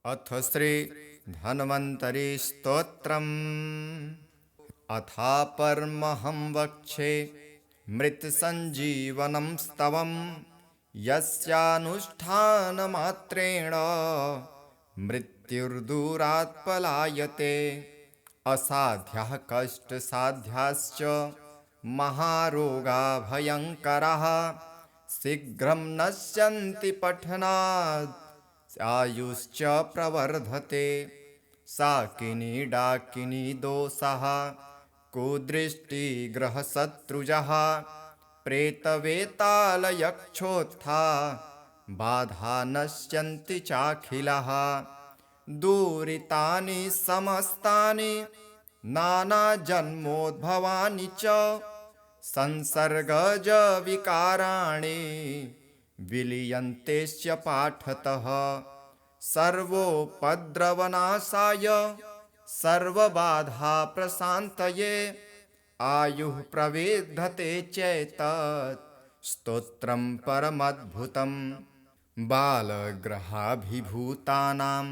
अथ श्री धन्वन्तरी स्तोत्रम्। अथापरमहं वक्षे मृतसञ्जीवनं स्तवं यस्यानुष्ठानमात्रेण मृत्युर्दूरात् पलायते। असाध्यः कष्टसाध्याश्च महारोगा भयङ्कराः शीघ्रं नश्यन्ति पठनात् आयुश्च प्रवर्धते। साकिनी डाकिनी दोषाः कुदृष्टिग्रहशत्रुजः प्रेतवेतालयक्षोत्था बाधा नश्यन्ति चाखिलः। दूरितानि समस्तानि नानाजन्मोद्भवानि च संसर्गज विकाराणि विलीयन्तेस्य पाठतः। सर्वोपद्रवनाशाय सर्वबाधा प्रशान्तये आयुः प्रविद्धते चैतत् स्तोत्रं परमद्भुतम्। बालग्रहाभिभूतानां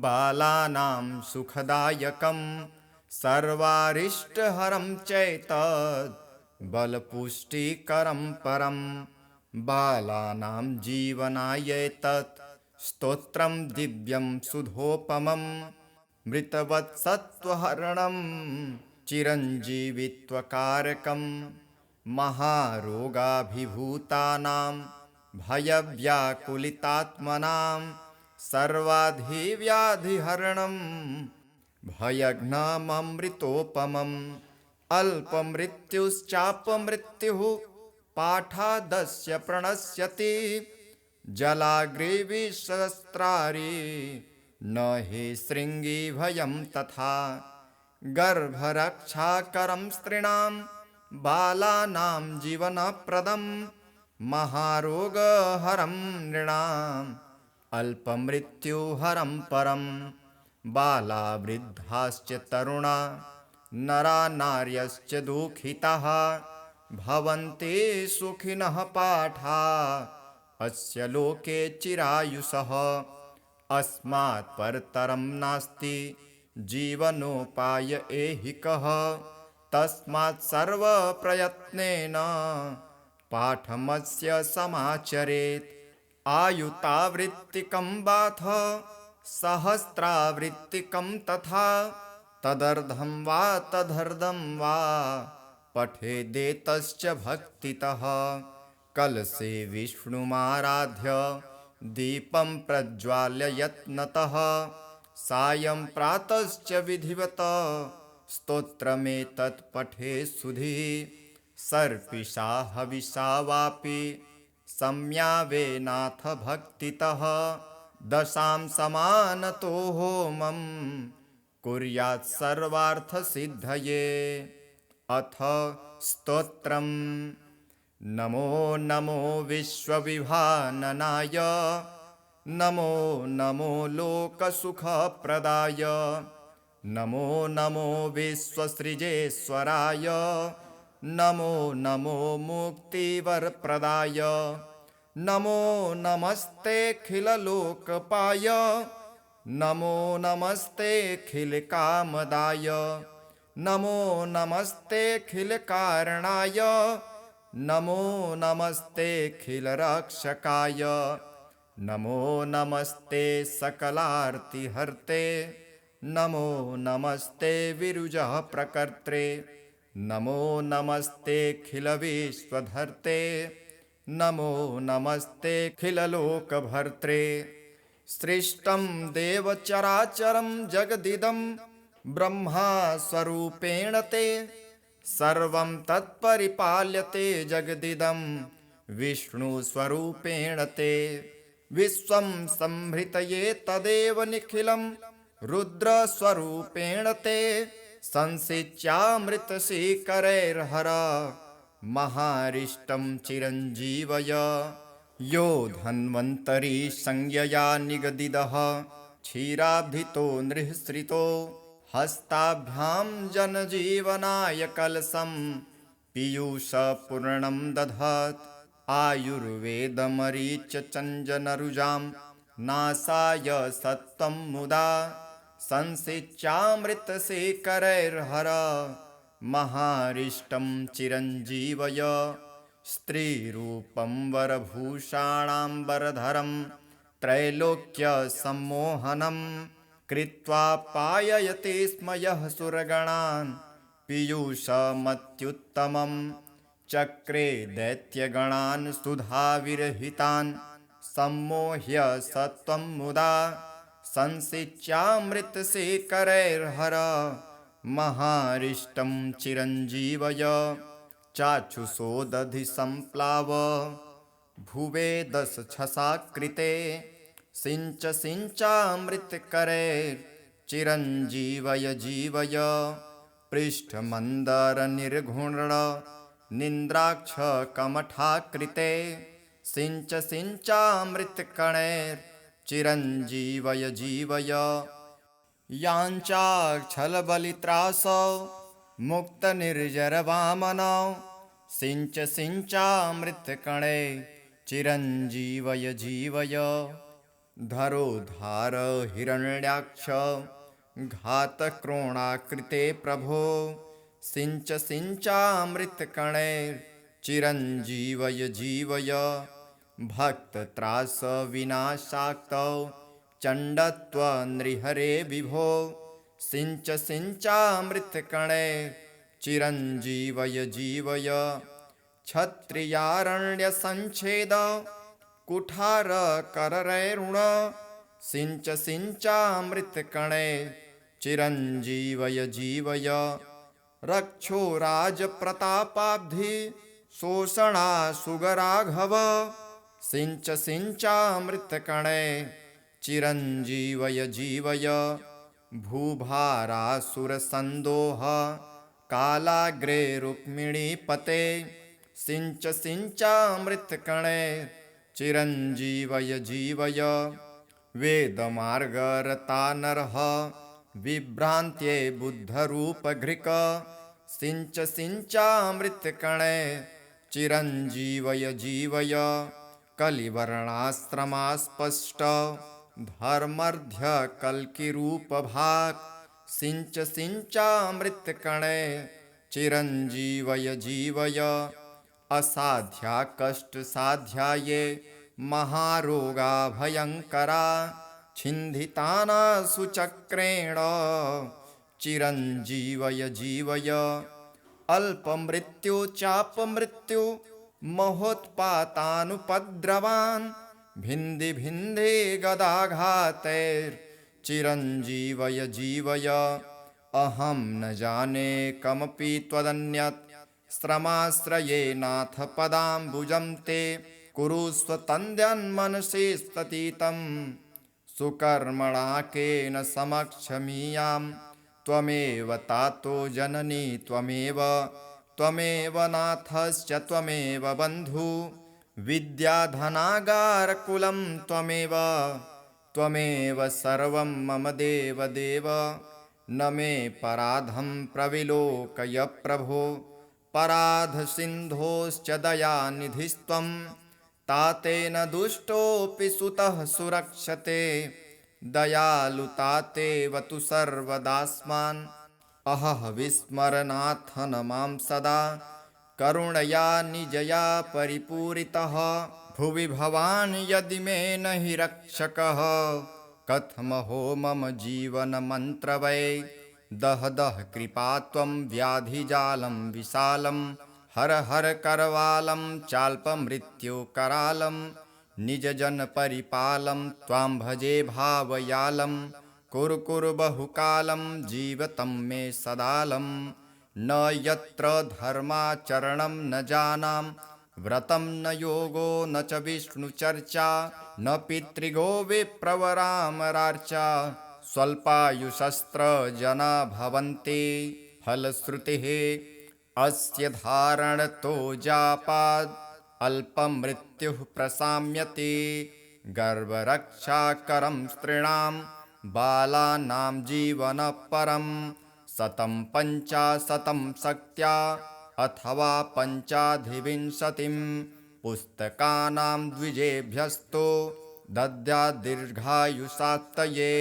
बालानां सुखदायकं सर्वारिष्टहरं चैतत् बलपुष्टिकरं परम्। बालानां जीवनाय तत् स्तोत्रं दिव्यं सुधोपमं मृतवत्सत्त्वहरणं चिरञ्जीवित्वकारकं। महारोगाभिभूतानां भयव्याकुलितात्मनां सर्वाधिव्याधिहरणं भयघ्नममृतोपमम्। अल्पमृत्युश्चापमृत्युः पाठादस्य प्रणश्यति जलाग्रीविशस्त्रारि न हि शृङ्गी भयं तथा। गर्भरक्षाकरं स्त्रीणां बालानां जीवनप्रदं महारोगहरं नृणाम् अल्पमृत्युहरं परम्। बाला वृद्धाश्च तरुणा नरा नार्यश्च दुःखिताः भवन्ति सुखिनः पाठा अस्य लोके चिरायुषः। अस्मात् परतरं नास्ति जीवनोपाय ऐहिकः तस्मात् सर्वप्रयत्नेन पाठमस्य समाचरेत्। आयुतावृत्तिकं वाथ सहस्रावृत्तिकं तथा तदर्धं वा तदर्धं वा पठेदेतश्च भक्तितः। कलशे विष्णुमाराध्य दीपं प्रज्वाल्य यत्नतः सायं प्रातश्च विधिवत स्तोत्रमेतत् पठेत् सुधिः। सर्पिषा हविषा वापि सम्यावेनाथ भक्तितः दशां समानतो होमं कुर्यात् सर्वार्थसिद्धये। अथ स्तोत्रम्। नमो नमो विश्वविभाननाय नमो नमो लोकसुखप्रदाय नमो नमो विश्वसृजेश्वराय नमो नमो मुक्तिवरप्रदाय नमो नमस्तेऽखिललोकपाय नमो नमस्तेऽखिलकामदाय नमो नमस्तेऽखिलकारणाय नमो नमस्तेऽखिलरक्षकाय नमो नमस्ते सकलार्तिहर्ते नमो नमस्ते विरुजः प्रकर्त्रे नमो नमस्तेऽखिलविश्वधर्ते नमो नमस्तेऽखिललोकभर्त्रे। सृष्टं देवचराचरं जगदिदं ब्रह्मा स्वरूपेण ते सर्वं तत्परिपाल्यते जगदिदं विष्णुस्वरूपेण ते। विश्वं संहृतये तदेव निखिलं रुद्रस्वरूपेण ते संसिच्यामृतशीकरैर्हर महारिष्टं चिरञ्जीवय। यो धन्वन्तरी संज्ञया निगदितः क्षीराब्धितो नृहृतो हस्ताभ्यां जनजीवनाय कलशं पीयूषपूर्णं दधत्। आयुर्वेदमरीचचञ्जनरुजां नासाय सत्त्वं मुदा संसिच्यामृतशेखरैर्हर महारिष्टं चिरञ्जीवय स्त्रीरूपं वरभूषाणाम्बरधरं त्रैलोक्यसम्मोहनं कृत्वा पाययते स्म यः सुरगणान् पीयूषमत्युत्तमं चक्रे दैत्यगणान् सुधाविरहितान् सम्मोह्य सत्त्वं मुदा संसिच्यामृतशेखरैर्हर महारिष्टं चिरञ्जीवय चाक्षुषो दधि सम्प्लाव भुवे दशछसाकृते सिञ्च सिञ्चामृतकरैर्चिरञ्जीवय जीवय पृष्ठमन्दरनिर्घुण निन्द्राक्षकमठाकृते सिञ्च सिञ्चामृतकणैर्चिरञ्जीवय जीवय याञ्चाक्षलबलित्रासौ मुक्तनिर्जरवामनौ सिञ्च सिञ्चामृतकणे चिरञ्जीवय जीवय धरोधार हिरण्याक्ष घातक्रोणाकृते प्रभो सिञ्च सिञ्चामृतकणे चिरञ्जीवय जीवय भक्तत्रासविनाशाक्तौ चण्डत्वनृहरे विभो सिञ्च सिञ्चामृतकणे चिरञ्जीवय जीवय क्षत्रियारण्यसञ्छेद कुठारकरैरुण सिञ्च सिञ्चामृतकणे चिरञ्जीवय जीवय रक्षो राजप्रतापाब्धि शोषणासुगराघव सिञ्च सिञ्चामृतकणे चिरञ्जीवय जीवय भूभारासुरसन्दोह कालाग्रे रुक्मिणीपते सिञ्च सिञ्चामृतकणे चिरञ्जीवय जीवय वेदमार्गरता नरः विभ्रान्त्ये बुद्धरूपघृक सिञ्च सिञ्चामृतकणे चिरञ्जीवय जीवय कलिवर्णाश्रमास्पष्ट धर्मर्ध्यकल्किरूपभाक् सिञ्च सिञ्चामृतकणे चिरञ्जीवय जीवय असाध्या कष्टसाध्याये महारोगा भयङ्करा छिन्धितानासु चक्रेण चिरञ्जीवय जीवय अल्पमृत्यु चापमृत्यु महोत्पातानुपद्रवान् भिन्धि भिन्धे गदाघातैर्चिरञ्जीवय जीवय अहं न जाने कमपि त्वदन्यत् श्रमाश्रये नाथ पदाम्बुजं ते कुरुष्व तन्द्यन्मनसि स्ततितं सुकर्मणा केन समक्षमीयां त्वमेव तातो जननी त्वमेव नाथश्च त्वमेव बन्धु विद्याधनागारकुलं त्वमेव सर्वं मम देव देव न मे पराधं प्रविलोकय प्रभो पराधसिन्धोश्च दयानिधिस्त्वं तातेन दुष्टोऽपि सुतः सुरक्षते दयालुतातेव तु सर्वदास्मान् अहः विस्मरनाथ न मां सदा करुणया निजया परिपूरितः भुवि भवान् यदि मे न हि रक्षकः कथमहो मम जीवनमन्त्र वै दह दह कृपा त्वं व्याधिजालं विशालं हर हर करवालं चाल्पमृत्युकरालं निजजनपरिपालं त्वां भजे भावयालं कुरु कुरु बहुकालं जीवतं मे सदालं न यत्र धर्माचरणं न जानां व्रतं न योगो न च विष्णुचर्चा न पितृगो विप्रवरामरार्चा स्वल्पायुषस्त्रजना भवन्ति फलश्रुतिः अस्य धारणतो जापाद् अल्पमृत्युः प्रशाम्यति गर्भरक्षाकरं स्त्रीणां बालानां जीवनपरं शतं पञ्चाशतं शक्त्या अथवा पञ्चाधिविंशतिं पुस्तकानां द्विजेभ्यस्तु दद्याद्दीर्घायुषात्तये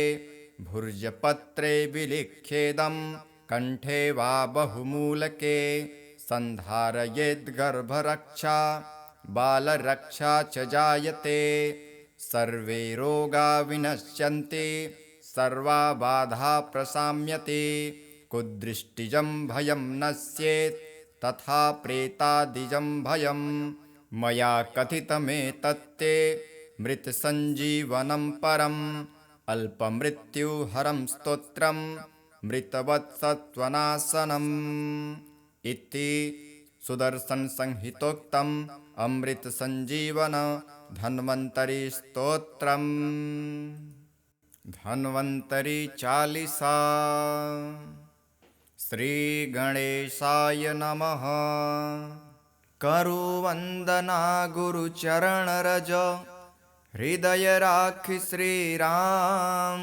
भुर्जपत्रे विलिख्येदं कण्ठे वा बहुमूलके सन्धारयेद्गर्भरक्षा बालरक्षा च जायते सर्वे रोगा विनश्यन्ति सर्वा बाधा प्रशाम्यते कुदृष्टिजं भयं नश्येत् तथा प्रेतादिजं भयं मया कथितमेतत्ते मृतसञ्जीवनं परम् अल्पमृत्युहरं स्तोत्रं मृतवत्सत्त्वनाशनम् इति सुदर्शनसंहितोक्तम् अमृतसञ्जीवन धन्वन्तरी स्तोत्रम्। धन्वन्तरी चालीसा। श्री गणेशाय नमः। करो वंदना गुरुचरणरज हृदय राखि श्री राम।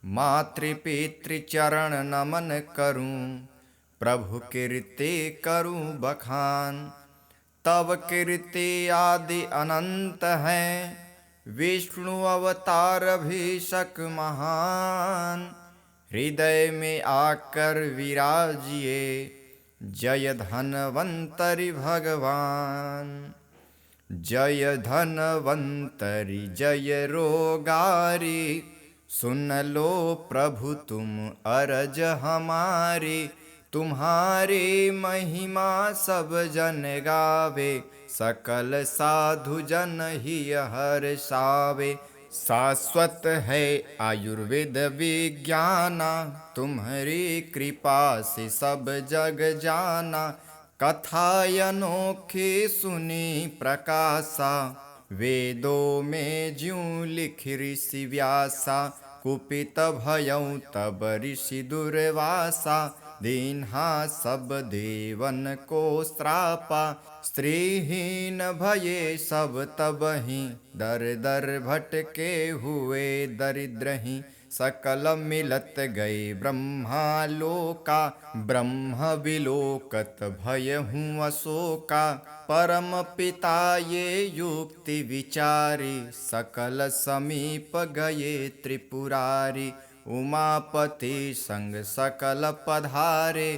मातृपितृचरण नमन करूं प्रभु कीर्ति करूं बखान। तब कीर्ति आदि अनंत है विष्णु अवतार अभिषेक महान। हृदय में आकर विराजिए जय धन्वन्तरि भगवान। जय धन्वन्तरि जय रोगारी सुन लो प्रभु तुम अरज हमारी। तुम्हारी महिमा सब जन गावे सकल साधु जन ही हर्षावे। शाश्वत है आयुर्वेद विज्ञाना तुम्हारी कृपा से सब जग जाना। कथाय अनोखी सुनी प्रकाशा वेदों में ज्यों लिखि ऋषि व्यासा। कुपित भयं तब ऋषि दुर्वासा दीन्हा सब देवन को श्रापा। स्त्रीहीन भये सब तबहि दर दर भटके हुए दरिद्रहि। सकल मिलत गए ब्रह्मालोका ब्रह्म विलोकत भयहूँ अशोका। परम पिता ये युक्ति विचारी सकल समीप गए त्रिपुरारी। उमापति संग सकल पधारे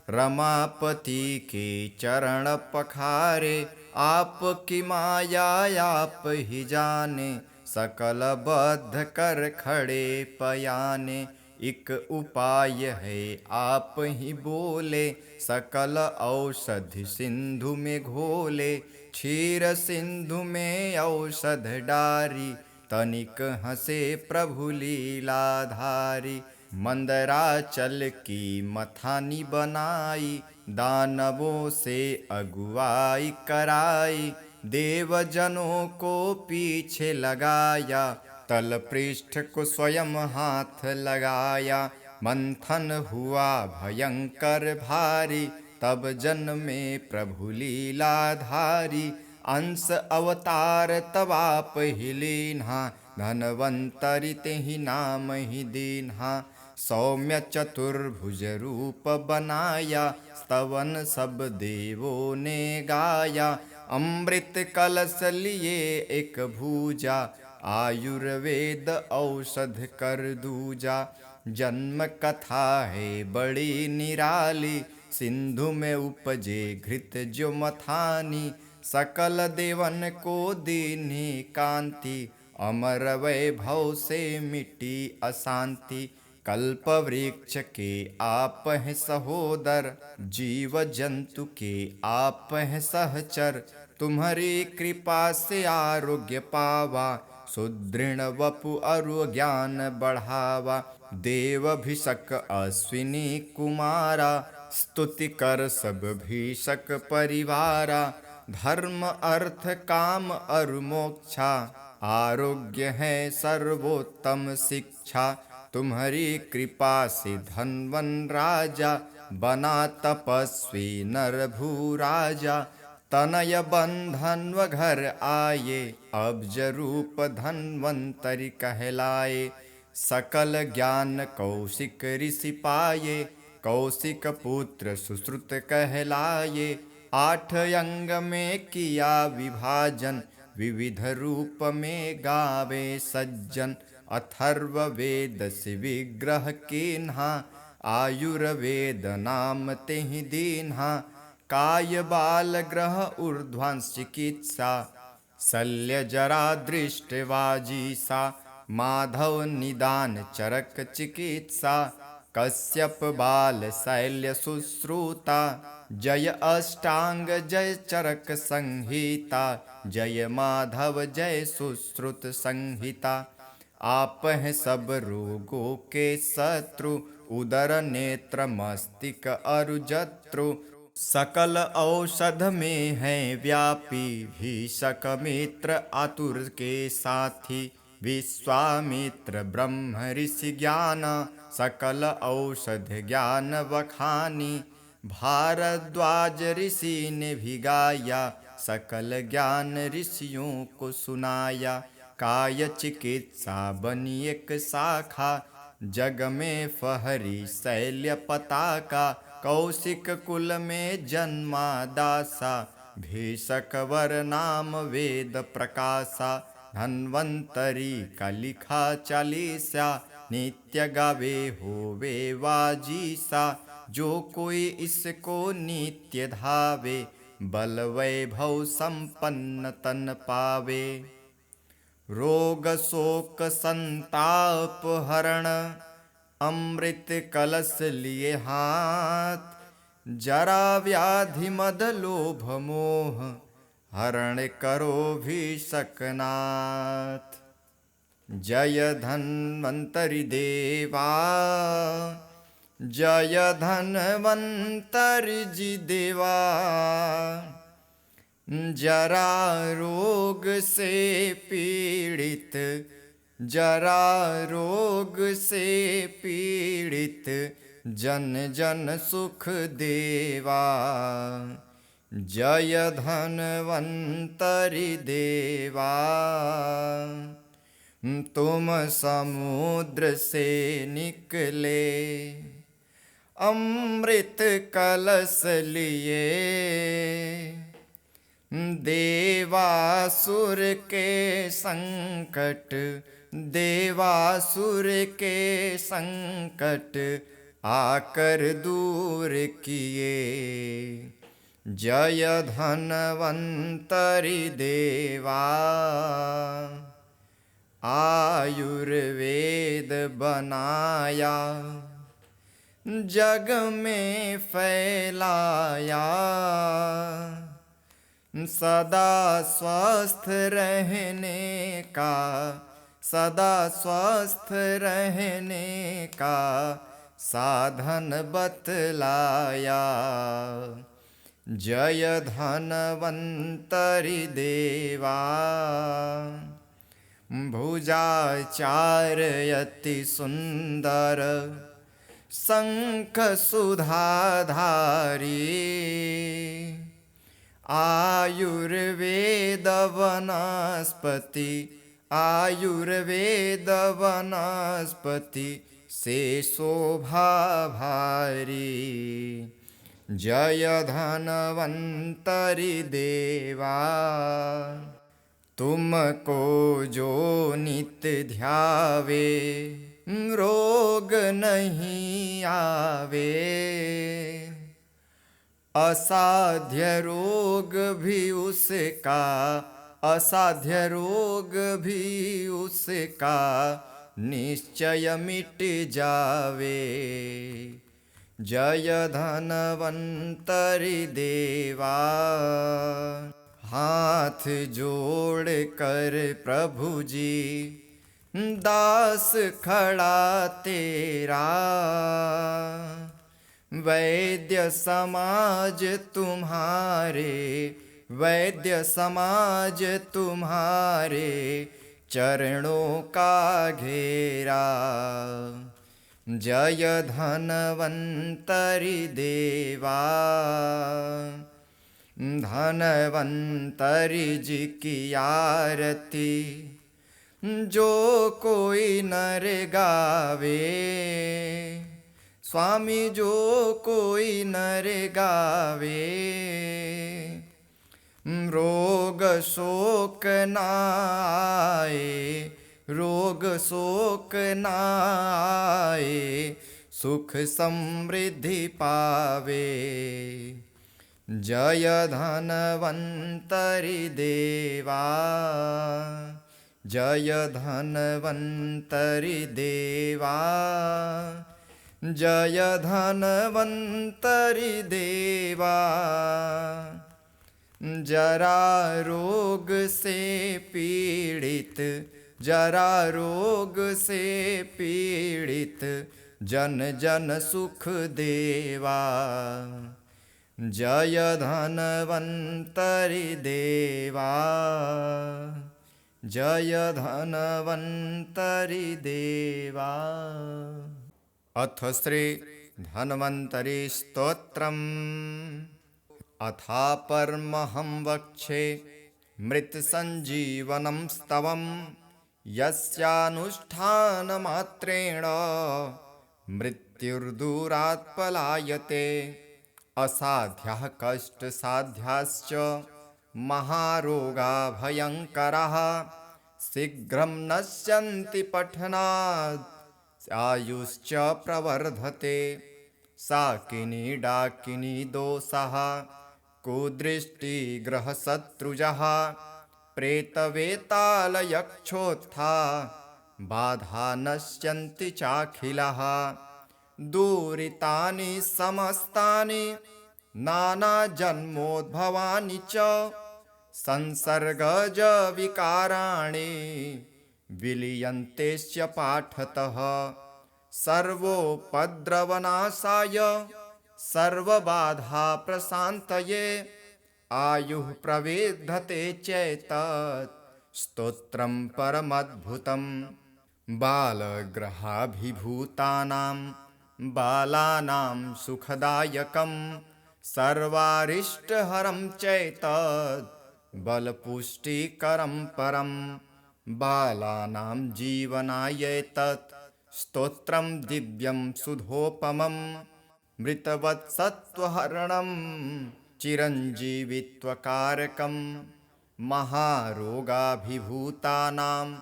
रमापति के चरण पखारे। आपकी माया आप ही जाने सकल बद्ध कर खड़े पयाने। एक उपाय है आप ही बोले सकल औषधि सिंधु में घोले। क्षीर सिंधु में औषध डारी तनिक हंसे प्रभु लीलाधारी। मंदराचल की मथानी बनाई दानवों से अगुवाई कराई। देवजनों को पीछे लगाया तल पृष्ठ को स्वयं हाथ लगाया। मंथन हुआ भयंकर भारी तब जन्मे प्रभु लीलाधारी। अंश अवतार तब आप ही लीन्हा धन्वन्तरि तेहि नाम ही दीन्हा। सौम्य चतुर्भुज रूप बनाया स्तवन सब देवों ने गाया। अमृत कलश लिए एक भूजा आयुर्वेद औषध कर दूजा। जन्म कथा है बड़ी निराली सिंधु में उपजे घृत जो मथानी। सकल देवन को दीन्ही कांति अमर वैभव से मिटी अशांति। कल्प वृक्ष के आप हैं सहोदर जीव जंतु के आप हैं सहचर। तुम्हारी कृपा से आरोग्य पावा सुदृढ़ वपु अरु ज्ञान बढ़ावा। देवभिषक अश्विनी कुमारा स्तुति कर सब भीषक परिवारा। धर्म अर्थ काम अरु मोक्षा आरोग्य है सर्वोत्तम शिक्षा। तुम्हारी कृपा से धनवन राजा बना तपस्वी नर भू राजा। तनय बंधन व घर आए अब्ज रूप धन्वन्तरि कहलाए। सकल ज्ञान कौशिक ऋषि पाए कौशिक पुत्र सुश्रुत कहलाए। 8 अंग में किया विभाजन विविध रूप में गावे सज्जन। अथर्ववेद से विग्रह कीन्हा, आयुर्वेद नाम तेहि दीन्हा। काय बाल ग्रह ऊर्ध्वांश चिकित्सा, शल्य जरा दृष्टवाजी सा। माधव निदान चरक चिकित्सा, कश्यप बाल शैल्य शुश्रुता। जय अष्टांग जय चरक संहिता, जय माधव जय सुश्रुत संहिता। आप हैं सब रोगों के शत्रु, उदर नेत्र मस्तिष्क अरु जत्रु। सकल औषध में है व्यापी, भीषक मित्र आतुर के साथी। विश्वामित्र ब्रह्म ऋषि ज्ञान, सकल औषध ज्ञान बखानी। भारद्वाज ऋषि ने भी गाया, सकल ज्ञान ऋषियों को सुनाया। काय चिकित्सा बनी एक शाखा, जग में फहरी शैल्य पताका। कौशिक कुल में जन्मा दासा, भीषक वर नाम वेद प्रकाशा। धन्वंतरी का लिखा चालीसा, नित्य गावे होवे वाजीसा। जो कोई इसको नित्य धावे, बल वैभव संपन्न तन पावे। रोग शोक संताप हरण, अमृत कलश लिए हाथ। जरा व्याधि मद लोभ मोह, हरण करो भीषकनाथ। जय धन्वंतरि देवा, जय धन्वंतरि जी देवा। जरा रोग से पीड़ित, जरा रोग से पीड़ित, जन जन सुख देवा। जय धन्वंतरि देवा। तुम समुद्र से निकले, अमृत कलश लिए। देवासुर के संकट, देवासुर के संकट, आकर दूर किए। जय धन्वंतरि देवा। आयुर्वेद बनाया, जग में फैलाया। सदा स्वस्थ रहने का, सदा स्वस्थ रहने का साधन बतलाया। जय धन्वंतरि देवा। भुजाचार्यति सुंदर, शंख सुधाधारी। आयुर्वेद वनस्पति, आयुर्वेद वनस्पति से शोभा भारी। जय धन्वंतरि देवा। तुमको जो नित्य ध्यावे, रोग नहीं आवे। असाध्य रोग भी उसका, असाध्य रोग भी उसका निश्चय मिट जावे। जय धन्वंतरि देवा। हाथ जोड़ कर प्रभु जी, दास खड़ा तेरा। वैद्य समाज तुम्हारे, वैद्य समाज तुम्हारे चरणों का घेरा। जय धन्वंतरि देवा। धन्वंतरि जी की आरती जो कोई नर गावे। स्वामी जो कोई नर गावे, रोग शोक नाए, रोग शोक नाए, सुख समृद्धि पावे। जय धन्वन्तरि देवा, जय धन्वन्तरि देवा, जय धन्वन्तरि देवा। जरा रोग से पीड़ित, जरा रोग से पीड़ित, जन जन सुख देवा। जय धन्वन्तरि देवा, जय धन्वन्तरि देवा। अथ श्री धन्वन्तरि स्तोत्रम्। अथापरमहं वक्षे मृतसञ्जीवनं स्तवं, यस्यानुष्ठानमात्रेण मृत्युर्दूरात् पलायते। असाध्याः कष्टसाध्याश्च महारोगा भयङ्कराः, शीघ्रं नश्यन्ति पठनात् आयुश्च प्रवर्धते। साकिनी डाकिनी दोषाः, कुदृष्टिग्रहशत्रुजः, प्रेतवेतालयक्षोत्था, बाधा नश्यन्ति चाखिलाः। दूरितानि समस्तानि नानाजन्मोद्भवानि च, संसर्गज विकाराणि विलीयन्तेश्च पाठतः। सर्वोपद्रवनाशाय सर्वबाधा प्रशान्तये, आयुः प्रविद्धते चैतत् स्तोत्रं परमद्भुतम्। बालग्रहाभिभूतानां बालानां सुखदायकं, सर्वारिष्टहरं चैतत् बलपुष्टिकरं परम्। बालानां जीवनायैतत् स्तोत्रं दिव्यं सुधोपमं, मृतवत्सत्त्वहरणं चिरञ्जीवित्वकारकं। महारोगाभिभूतानां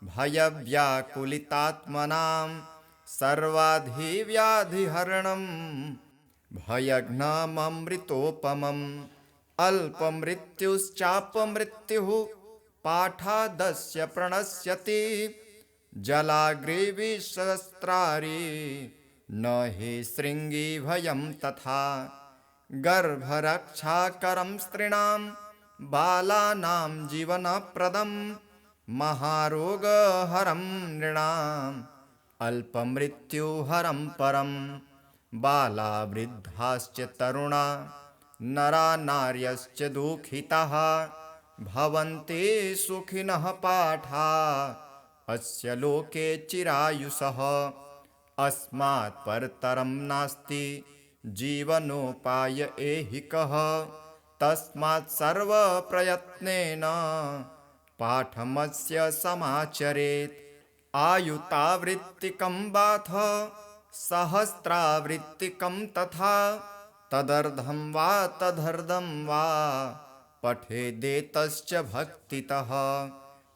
भयव्याकुलितात्मनां, सर्वाधिव्याधिहरणं भयघ्नममृतोपमम्। अल्पमृत्युश्चापमृत्युः पाठादस्य प्रणश्यति, जलाग्रे विसहस्रारि न हि शृङ्गी भयं तथा। गर्भरक्षाकरं स्त्रीणां बालानां जीवनप्रदं, महारोगहरं नृणाम् अल्पमृत्युहरं परम्। बाला वृद्धाश्च तरुणा नरा नार्यश्च दुःखिताः, भवन्ति सुखिनः पाठा अस्य लोके चिरायुषः। अस्मात् परतरं नास्ति जीवनोपाय ऐहिकः, तस्मात् सर्वप्रयत्नेन पाठमस्य समाचरेत्। आयुतावृत्तिकं वाथ सहस्रावृत्तिकं तथा, तदर्धं वा तदर्धं वा पठेदेतश्च भक्तितः।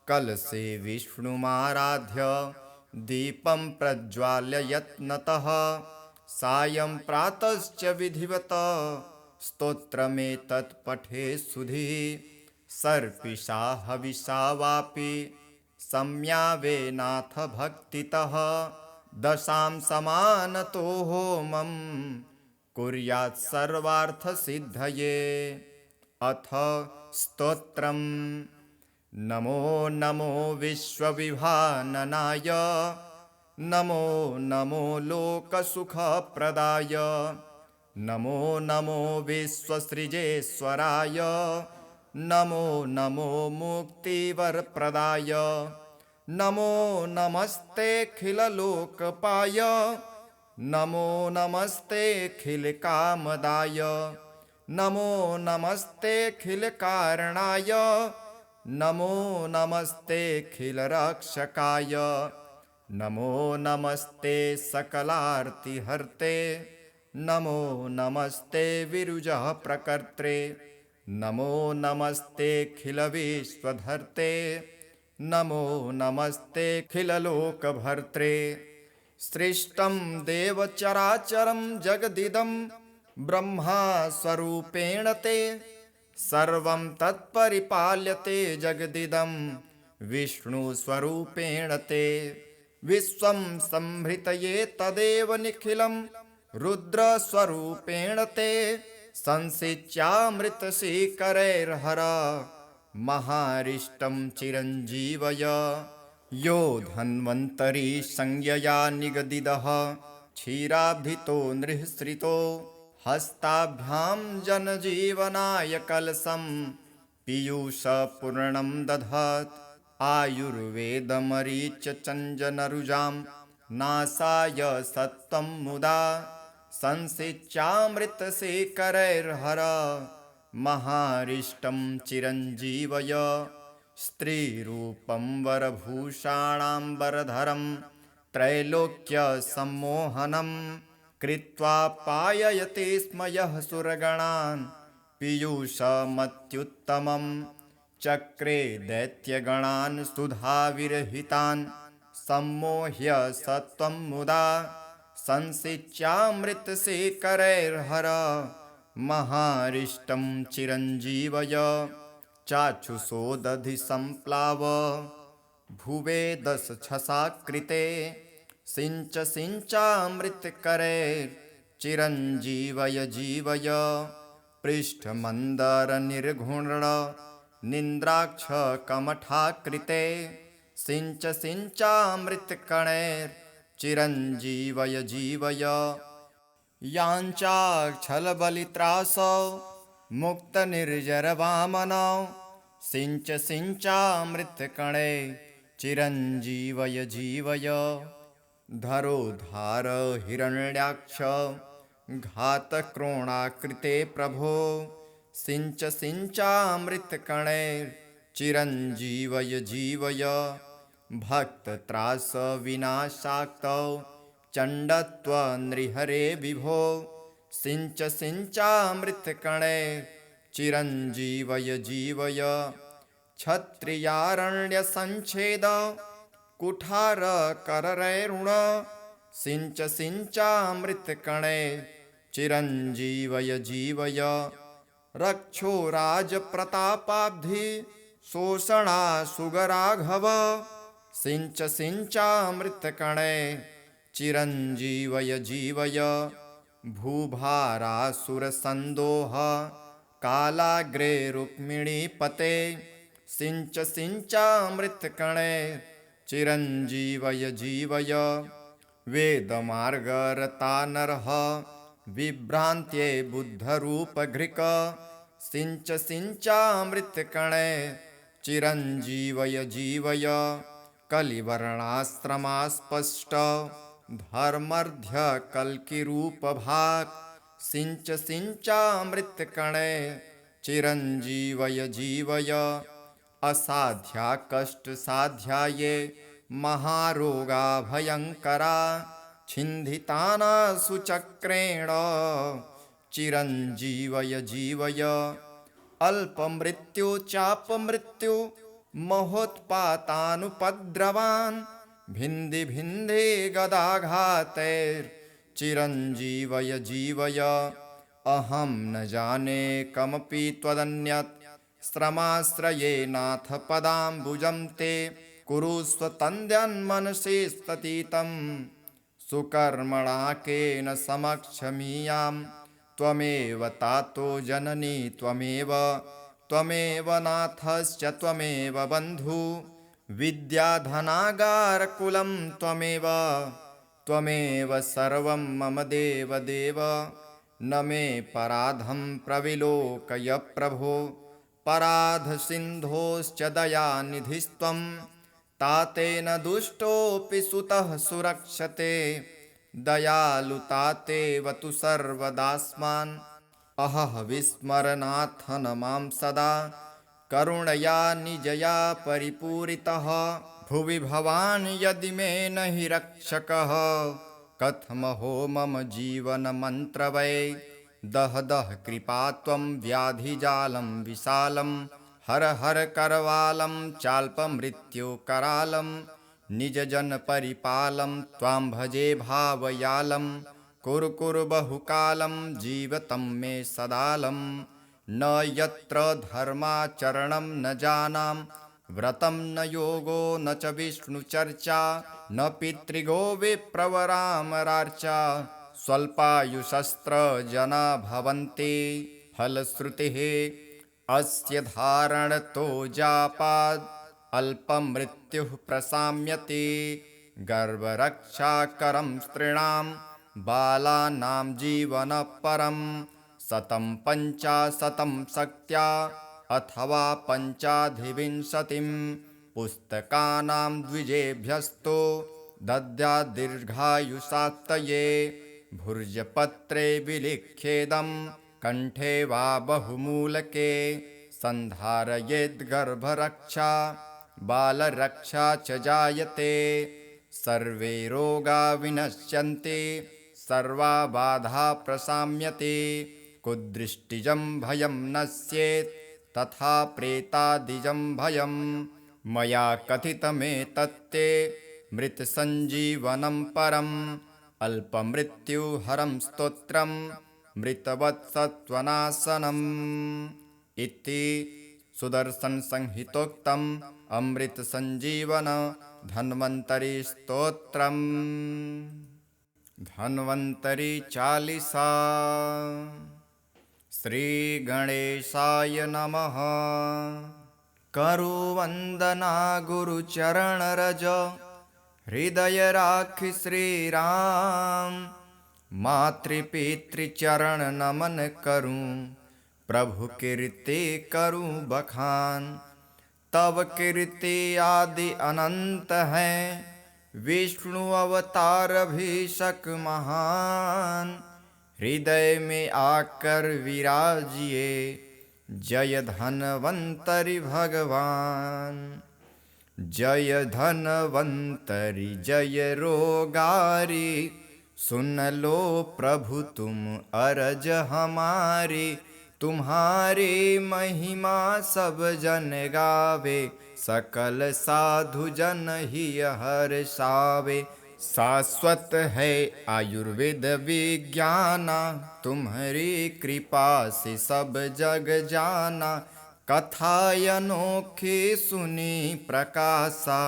कलशे विष्णुमाराध्य दीपं प्रज्वाल्य यत्नतः, सायं प्रातश्च विधिवत स्तोत्रमेतत् पठेत् सुधिः। सर्पिषा हविषा वापि सम्यावेनाथ भक्तितः, दशां समानतो होमं कुर्यात् सर्वार्थसिद्धये। अथ स्तोत्रम्। नमो नमो विश्वविभाननाय, नमो नमो लोकसुखप्रदाय, नमो नमो विश्वसृजेश्वराय, नमो नमो मुक्तिवरप्रदाय, नमो नमस्तेऽखिललोकपाय, नमो नमस्तेऽखिलकामदाय, नमो नमस्तेऽखिलकारणाय, नमो नमस्तेऽखिलरक्षकाय, नमो नमस्ते सकलार्तिहर्ते, नमो नमस्ते विरुजः प्रकर्त्रे, नमो नमस्तेऽखिलविश्वधर्ते नमो नमस्तेऽखिललोकभर्त्रे सृष्टं देवचराचरं जगदिदं ब्रह्मस्वरूपेण ते सर्वं तत्परिपाल्यते जगदिदं विष्णुस्वरूपेण ते विश्वं संहृतये तदेव निखिलं रुद्रस्वरूपेण ते संसिच्यामृतशीकरैर्हर महारिष्टं चिरञ्जीवय यो धन्वन्तरी संज्ञया निगदितः क्षीराब्धितो नृहृतो हस्ताभ्यां जनजीवनाय कलशं पीयूषपूर्णं दधत् आयुर्वेदमरीचचञ्जनरुजां नासाय सत्त्वं मुदा संसिच्यामृतशेखरैर्हर महारिष्टं चिरञ्जीवय स्त्रीरूपं वरभूषाणाम्बरधरं त्रैलोक्यसम्मोहनं कृत्वा पाययते स्म यः सुरगणान् पीयूषमत्युत्तमं चक्रे दैत्यगणान् सुधाविरहितान् सम्मोह्य सत्त्वं मुदा संसिच्यामृतशेखरैर्हर महारिष्टं चिरञ्जीवय चाक्षुषो दधि सम्प्लाव भुवे दशछसाकृते सिञ्चामृतकरैर्चिरञ्जीवय जीवय पृष्ठमन्दरनिर्घुण निन्द्राक्षकमठाकृते सिञ्चामृतकणैर्चिरञ्जीवय जीवय याञ्चाक्षलबलित्रासौ मुक्तनिर्जरवामनौ सिञ्चामृतकणे चिरञ्जीवय जीवय धरोधार हिरण्याक्ष घातक्रोणाकृते प्रभो सिञ्चामृतकणे चिरञ्जीवय जीवय भक्तत्रासविनाशाक्तौ चण्डत्वनृहरे विभो सिञ्चामृतकणे चिरञ्जीवय जीवय क्षत्रियारण्यसञ्छेद कुठारकरैरुण सिञ्चामृतकणे चिरञ्जीवय जीवय रक्षो राजप्रतापाब्धि शोषणासुगराघव सिञ्चामृतकणे चिरञ्जीवय जीवय भूभारासुरसन्दोह कालाग्रे रुक्मिणीपते सिञ्चामृतकणे चिरञ्जीवय जीवय वेदमार्गरता नरः विभ्रान्त्ये बुद्धरूपघृक सिञ्चामृतकणे चिरञ्जीवय जीवय कलिवर्णाश्रमास्पष्ट धर्मर्ध्यकल्किरूपभाक् सिञ्चामृतकणे चिरञ्जीवय जीवय असाध्या कष्टसाध्याये महारोगा भयङ्करा छिन्धितानासु चक्रेण चिरञ्जीवय जीवय अल्पमृत्यु चापमृत्यु महोत्पातानुपद्रवान् भिन्धि भिन्धे गदाघातैर्चिरञ्जीवय जीवय अहं न जाने कमपि त्वदन्यत् श्रमाश्रये नाथ पदाम्बुजं ते कुरुष्व तन्द्यन्मनसि स्ततितं सुकर्मणा केन समक्षमीयां त्वमेव तातो जननी त्वमेव नाथश्च त्वमेव बन्धु विद्याधनागारकुलं त्वमेव सर्वं मम देव न मे पराधं प्रविलोकय प्रभो पराधसिन्धोश्च दयानिधिस्त्वं तातेन दुष्टोऽपि सुतः सुरक्षते दयालुतातेव तु सर्वदास्मान् अहः विस्मरनाथ न मां सदा करुणया निजया परिपूरितः भुवि भवान् यदि मे न हि रक्षकः कथमहो मम जीवनमन्त्र वै दह दह कृपा त्वं व्याधिजालं विशालं हर हर करवालं चाल्पमृत्युकरालं निजजन परिपालं त्वां भजे भावयालं कुरु कुरु बहुकालं जीवतं मे सदालं न यत्र धर्माचरणं न जानां व्रतं न योगो न च विष्णुचर्चा न पितृगो विप्रवरामरार्चा स्वल्पायुषस्त्र जना भवन्ति फलश्रुतिः अस्य धारणतो जापाद् अल्पमृत्युः प्रशाम्यति गर्भरक्षाकरं स्त्रीणां बालानां जीवनपरं शतं पञ्चाशतं शक्त्या अथवा पञ्चाधिविंशतिं पुस्तकानां द्विजेभ्यस्तु दद्यात् दीर्घायुषात्तये भुर्जपत्रे विलिख्येदं कण्ठे वा बहुमूलके सन्धारयेद्गर्भरक्षा बालरक्षा च जायते सर्वे रोगा विनश्यन्ति सर्वा बाधा प्रशाम्यते कुदृष्टिजं भयं नश्येत् तथा प्रेतादिजं भयं मया कथितमेतत्ते मृतसञ्जीवनं परम् अल्पमृत्युहरं स्तोत्रं मृतवत्सत्त्वनाशनम् इति सुदर्शनसंहितोक्तम् अमृतसञ्जीवन धन्वन्तरी स्तोत्रम्। धन्वन्तरी चालीसा। श्री गणेशाय नमः। करो वंदना गुरुचरणरज हृदय राख श्री राम। मातृपितृचरण नमन करूं प्रभु कीर्ति करूं बखान। तब कीर्ति आदि अनंत है विष्णु अवतार अभिषक महान। हृदय में आकर विराजिए जय धन्वन्तरि भगवान। जय धन्वन्तरि जय रोगारी सुन लो प्रभु तुम अरज हमारी। तुम्हारी महिमा सब जन गावे सकल साधु जन ही हर्षावे। शाश्वत है आयुर्वेद विज्ञाना तुम्हारी कृपा से सब जग जाना। कथाय अनोखी सुनी प्रकाशा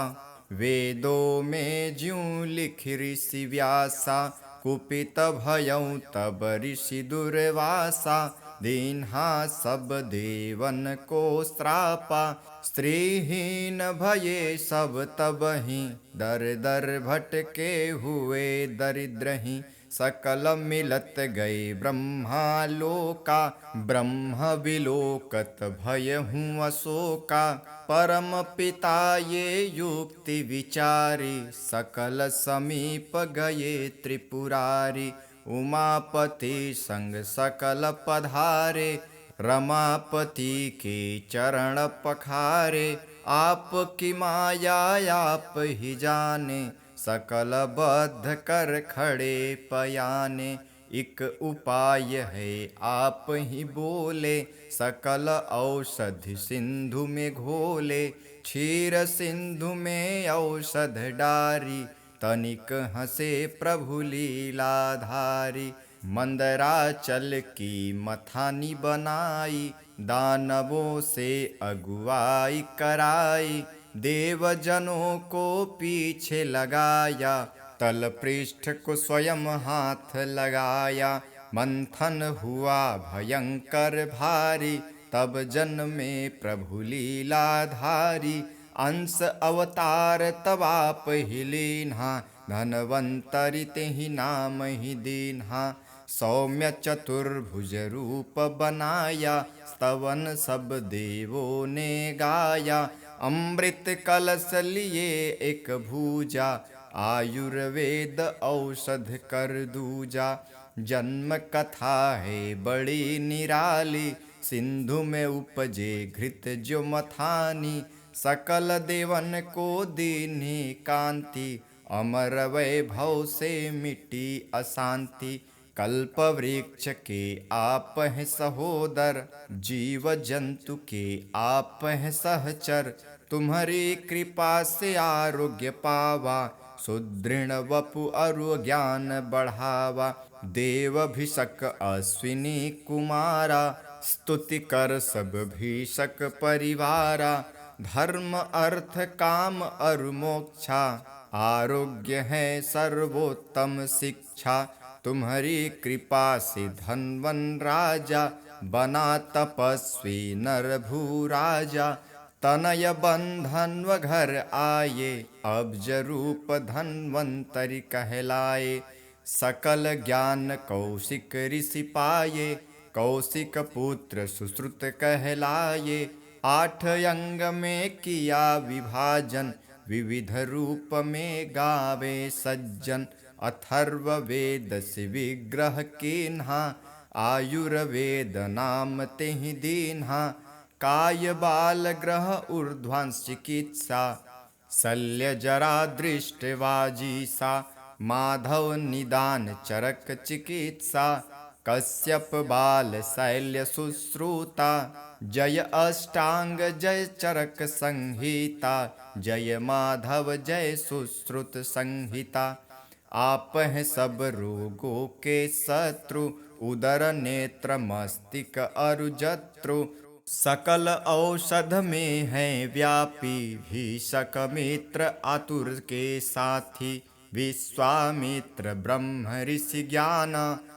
वेदों में ज्यों लिख ऋषि व्यासा। कुपित भयं तब ऋषि दुर्वासा दीन्हा सब देवन को श्रापा। स्त्रीहीन भये सब तबहि दर दर भटके हुए दरिद्रहि। सकल मिलत गए ब्रह्मालोका ब्रह्म विलोकत भयहूँ अशोका। परम पिता ये युक्ति विचारी सकल समीप गए त्रिपुरारी। उमापति संग सकल पधारे रमापति के चरण पखारे। आपकी माया आप ही जाने सकल बद्ध कर खड़े पयाने। एक उपाय है आप ही बोले सकल औषधि सिंधु में घोले। क्षीर सिंधु में औषध डारी तनिक हंसे प्रभु लीलाधारी। मंदराचल की मथानी बनाई दानवों से अगुवाई कराई। देवजनों को पीछे लगाया तल पृष्ठ को स्वयं हाथ लगाया। मंथन हुआ भयंकर भारी तब जन्मे प्रभु लीलाधारी। अंश अवतार तब आप ही लीन्हा धन्वन्तरि तेहि नाम ही दीन्हा। सौम्य चतुर्भुज रूप बनाया स्तवन सब देवों ने गाया। अमृत कलश लिए एक भूजा आयुर्वेद औषध कर दूजा। जन्म कथा है बड़ी निराली सिंधु में उपजे घृत जो मथानी। सकल देवन को दीन्ही कांति अमर वैभव से मिटी अशांति। कल्प वृक्ष के आप हैं सहोदर, जीव जंतु के आप हैं सहचर। तुम्हारी कृपा से आरोग्य पावा, सुदृढ़ वपु अरु ज्ञान बढ़ावा। देव भिषक अश्विनी कुमारा, स्तुति कर सब भीषक परिवारा। धर्म अर्थ काम अरु मोक्षा, आरोग्य है सर्वोत्तम शिक्षा। तुम्हारी कृपा से धनवन राजा, बना तपस्वी नर भू राजा। तनय बंधन व घर आए, अब्ज रूप धन्वंतरि कहलाए। सकल ज्ञान कौशिक ऋषि पाए, कौशिक पुत्र सुश्रुत कहलाए। 8 अंग में किया विभाजन, विविध रूप में गावे सज्जन। अथर्व वेद से विग्रह कीन्हा, आयुर्वेद नाम तेहि दीन्हा। काय बाल ग्रह ऊर्ध्वांश चिकित्सा, शल्य जरा दृष्ट वाजीसा। माधव निदान चरक चिकित्सा, कश्यप बाल शैल्य शुश्रूता। जय अष्टांग जय चरक संहिता, जय माधव जय सुश्रुत संहिता। आप हैं सब रोगों के शत्रु, उदर नेत्र मस्तिष्क अरु जत्रु। सकल औषध में है व्यापी, भीषक मित्र आतुर के साथी। विश्वामित्र ब्रह्म ऋषि ज्ञान,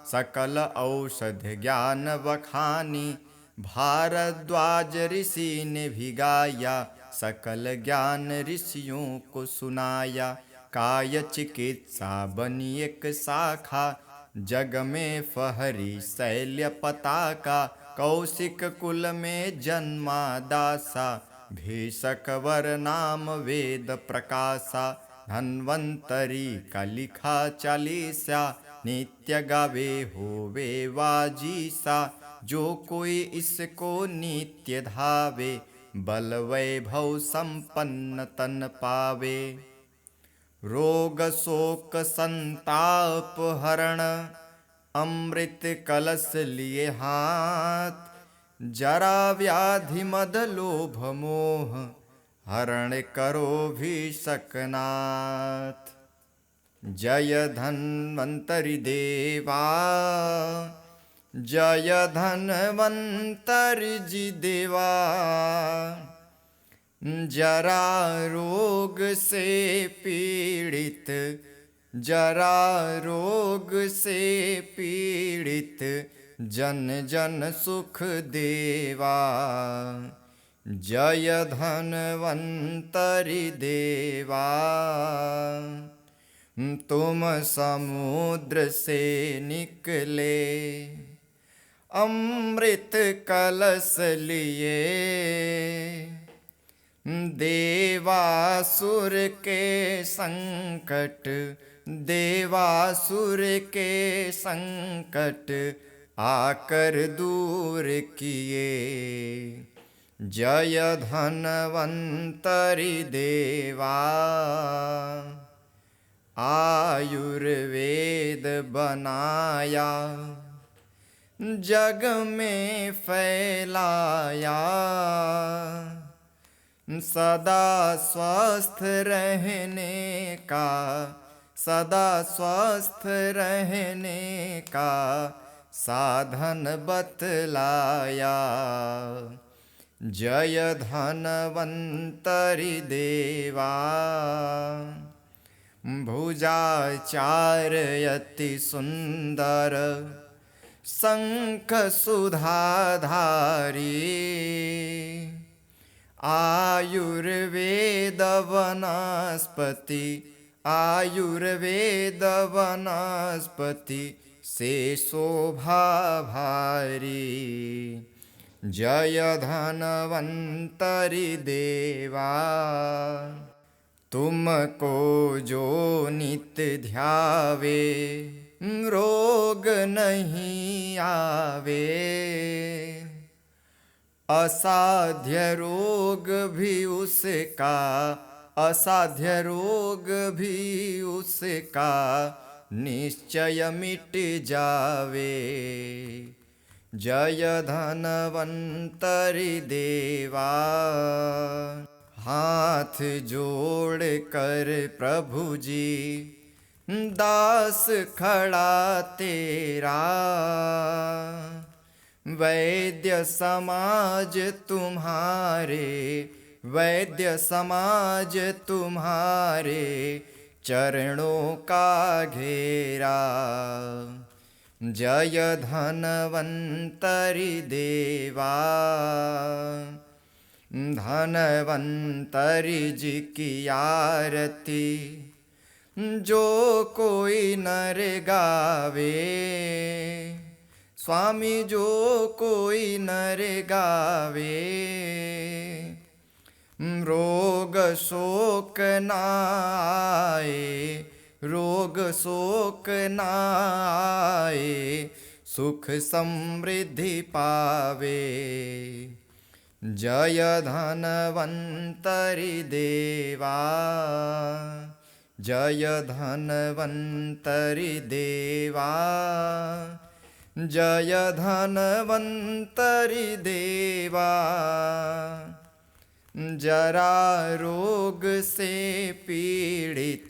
सकल औषध ज्ञान बखानी। भारद्वाज ऋषि ने भी गाया, सकल ज्ञान ऋषियों को सुनाया। काय चिकित्सा बनी एक शाखा, जग में फहरी शैल्य पताका। कौशिक कुल में जन्मा दासा, भीषक वर नाम वेद प्रकाशा। धन्वंतरि का लिखा चालीसा, नित्य गावे होवे वाजीसा। जो कोई इसको नित्य धावे, बल वैभव संपन्न तन पावे। रोग शोक संताप हरण, अमृत कलश लिए हाथ। जरा व्याधि मद लोभ मोह, हरण करो भीषकनाथ। जय धन्वंतरि देवा, जय धन्वंतरि जी देवा। जरा रोग से पीड़ित, जरा रोग से पीड़ित, जन जन सुख देवा। जय धन्वंतरि देवा। तुम समुद्र से निकले, अमृत कलश लिए। देवासुर के संकट, देवासुर के संकट, आकर दूर किए। जय धन्वंतरि देवा। आयुर्वेद बनाया, जग में फैलाया। सदा स्वस्थ रहने का, सदा स्वस्थ रहने का साधन बतलाया। जय धन्वंतरि देवा। भुजाचार अति सुंदर, शंख सुधाधारी। आयुर्वेद वनस्पति, आयुर्वेद वनस्पति से शोभा भारी। जय धन्वंतरि देवा। तुमको जो नित्य ध्यावे, रोग नहीं आवे। असाध्य रोग भी उसका, असाध्य रोग भी उसका निश्चय मिट जावे। जय धनवंतरि देवा, हाथ जोड़ कर प्रभु जी दास खड़ा तेरा। वैद्य समाज तुम्हारे, वैद्य समाज तुम्हारे चरणों का घेरा। जय धनवंतरि देवा, धनवंतरि जी की आरती जो कोई नर गावे। स्वामी जो कोई नर गावे, रोग शोक नाए, रोग शोक नाए, सुख समृद्धि पावे। जय धनवंतरि देवा, जय धनवंतरि देवा, जय धनवंतरि देवा। जरा रोग से पीड़ित,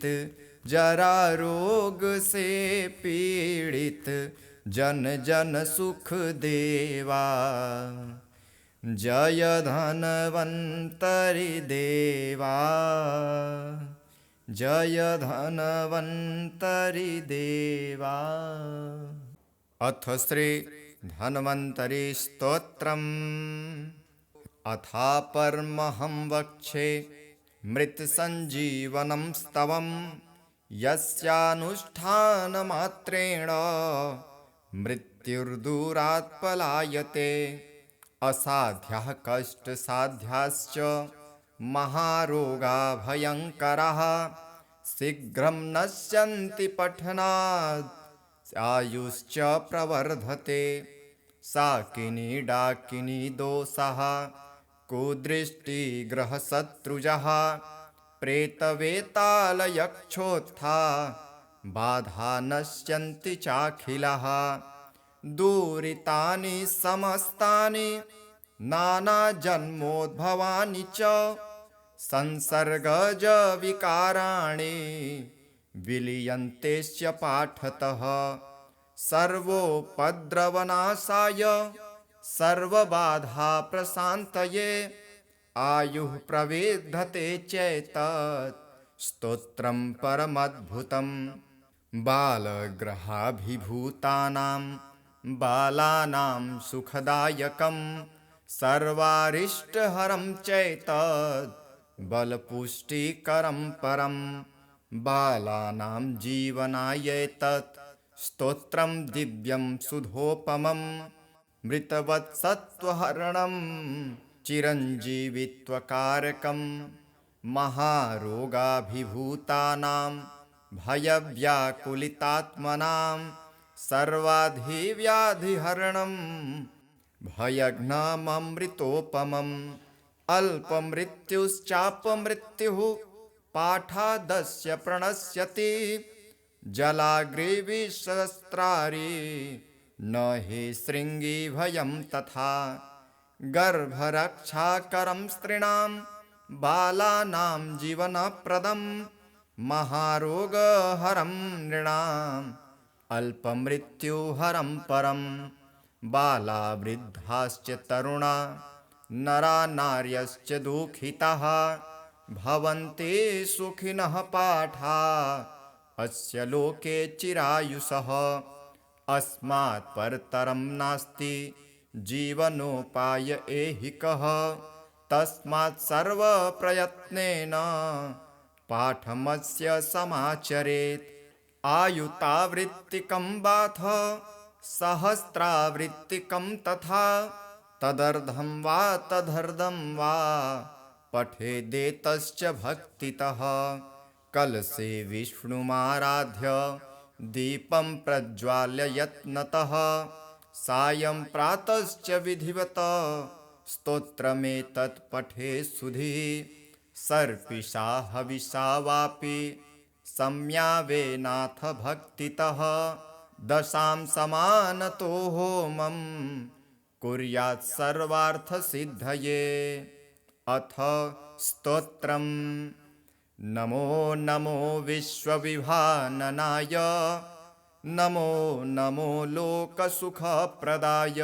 जरा रोग से पीड़ित जन जन सुख देवा। जय धनवंतरि देवा, जय धनवंतरि देवा। अथ श्री धन्वन्तरि स्तोत्रम्। अथापरमहं वक्षे मृतसञ्जीवनं स्तवं, यस्यानुष्ठानमात्रेण मृत्युर्दूरात् पलायते। असाध्याः कष्टसाध्याश्च महारोगा भयङ्कराः, शीघ्रं नश्यन्ति पठनात् आयुश्च प्रवर्धते। साकिनी डाकिनी दोषाः कुदृष्टिग्रहशत्रुजः, प्रेतवेतालयक्षोत्था बाधा नश्यन्ति चाखिलः। दूरितानि समस्तानि नानाजन्मोद्भवानि च, संसर्गज विकाराणि विलीयन्तेश्च पाठतः। सर्वोपद्रवनाशाय सर्वबाधा प्रशान्तये, आयुः प्रविद्धते चैतत् स्तोत्रं परमद्भुतम्। बालग्रहाभिभूतानां बालानां सुखदायकं, सर्वारिष्टहरं चैतत् बलपुष्टिकरं परम्। बालानां जीवनाय तत् स्तोत्रं दिव्यं सुधोपमं, मृतवत्सत्त्वहरणं चिरञ्जीवित्वकारकं। महारोगाभिभूतानां भयव्याकुलितात्मनां सर्वाधिव्याधिहरणं भयघ्नममृतोपमम्। अल्पमृत्युश्चापमृत्युः पाठादस्य प्रणश्यति, जलाग्रेविशस्त्रारि न हि शृङ्गी भयं तथा। गर्भरक्षाकरं स्त्रीणां बालानां जीवनप्रदं, महारोगहरं नृणाम् अल्पमृत्युहरं परम्। बाला वृद्धाश्च तरुणा नरा नार्यश्च दुःखिताः, भवन्ति सुखिनः पाठा अस्य लोके चिरायुषः। अस्मात् परतरं नास्ति जीवनोपाय ऐहिकः, तस्मात् सर्वप्रयत्नेन पाठमस्य समाचरेत्। आयुतावृत्तिकं वाथ सहस्रावृत्तिकं तथा, तदर्धं वा तदर्धं वा पठेदेतश्च भक्तितः। कलशे विष्णुमाराध्य दीपं प्रज्वाल्य यत्नतः, सायं प्रातश्च विधिवत स्तोत्रमेतत् पठे सुधि। सर्पिषा हविषा वापि सम्यावेनाथ भक्तितः दशां समानतो होमं कुर्यात् सर्वार्थसिद्धये। अथ स्तोत्रम्। नमो नमो विश्वविभाननाय नमो नमो लोकसुखप्रदाय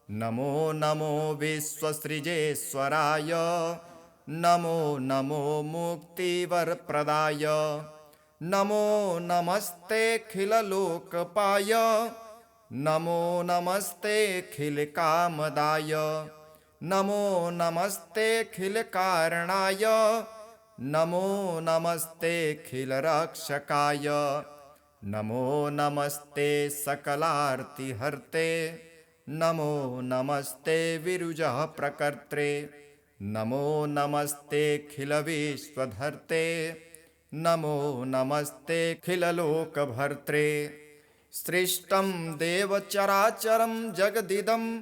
नमो नमो विश्वसृजेश्वराय नमो नमो मुक्तिवरप्रदाय नमो नमस्तेऽखिललोकपाय नमो नमस्तेऽखिलकामदाय नमो नमस्तेऽखिलकारणाय नमो नमस्तेऽखिलरक्षकाय नमो नमस्ते सकलार्तिहर्ते नमो नमस्ते विरुजः प्रकर्त्रे नमो नमस्तेऽखिलविश्वधर्ते नमो नमस्तेऽखिललोकभर्त्रे। सृष्टं देवचराचरं जगदिदं